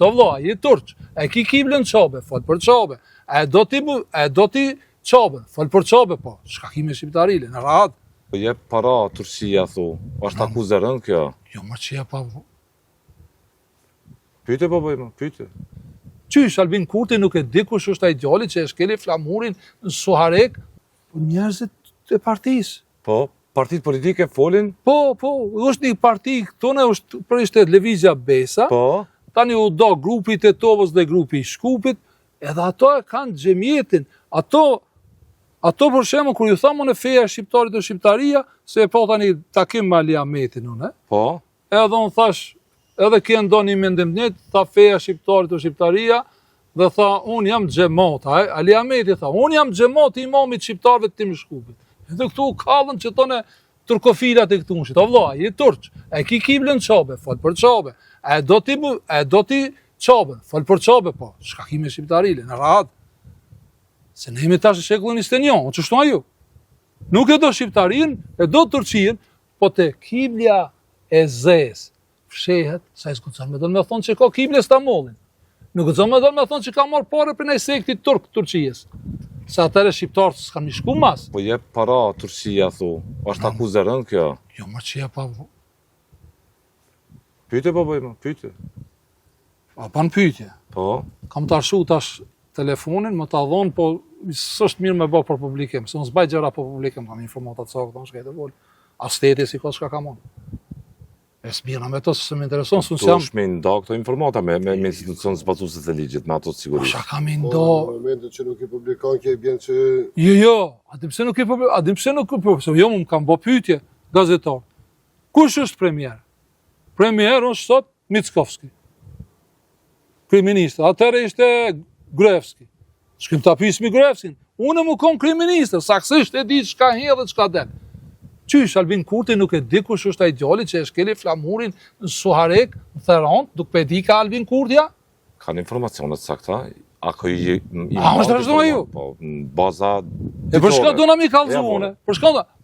të vlla, je turq, e ki kiblën qabe, fol për qabe, e do ti qabe, fol për qabe, po, shka ki me shqiptarile, në rahat. Po jep para Turqia, thu, është akuzë e rëndë kjo. Jo, më që pa. Pyte, po bëjmë, pyte. Qysh, Albin Kurti nuk e di kush është ai djali që e shkeli flamurin në Suharek, po njerëzit e partisë. Po, partitë politike folin? Po, është një parti, këtone është për ishte Lëvizja Besa, Po. Tani u do grupi Tetovës dhe grupi Shkupit, edhe ato e kanë xhemietin. Ato për shembull kur ju thamë në feja shqiptarit dhe shqiptaria, se e po tani takim me Ali Ahmetin unë, Po. edhe unë thash, edhe kje ndoni mendim njët, tha feja shqiptarit dhe shqiptaria, dhe tha, unë jam xhamot, Ali Ahmeti tha, unë jam xhamot i imamit shqiptarëve të Tim Shkupit. Edhe këtu u kallën që tonë turkofilat e këtu nshit. O vlla, je turq, e ki kiblën qabe, fol për qabe, e do ti qabe, fol për qabe, po, shka ki me shqiptarile, në rahat. Se ne jemi tash në shekullin 21, o që shtu ju. Nuk e do shqiptarin, e do Turqin, po te kiblja e zes, fshehet, sa i s'gudzon me do me thonë që ka kiblja Stambollin. Nuk gudzon me do me thonë që ka marrë pare për nej sektit turk Turqijes. Se atëre shqiptarët s'kan një shku mas. Po jep para Turqia, thu, është akuzë e rëndë kjo. Jo, më që pa. Pyte, po bëjmë, pyte. A pan pyetje. Po. Kam të arshu tash telefonin, më ta dhonë, po s'është mirë me bë për publikim, se unë s'baj gjëra për publikim, kam informatat saktë, unë shkajtë e volë. A steti si ka shka ka mon. E s'mira me to, se më intereson, s'unë Tu është me nda këto informata me institucionë zbatuese të ligjit, me ato të Po sigurisht. shka kam i Po, ndo. në momentet që nuk i publikon, kje i bjen që... Jo, a dim pse nuk i publikon, a dim pse nuk i publikon, se jo më kam bë pyetje gazetar. Kush është premier? Premier është sot Mickovski. Kryeministër, atëherë ishte Gruevski. Shkim ta pyesmi Gruevskin. Unë më kon kryeministër, saksisht e di çka hedh dhe çka del. Qysh, Albin Kurti nuk e di kush është ai djali që e shkeli flamurin në Suharek, në Therant, nuk pe di ka Albin Kurtja? Kanë informacionet sakta, ako i A, është rështona ju? Po, në baza... E për shka do na mi kalzu Ja, po. une? Për shka do...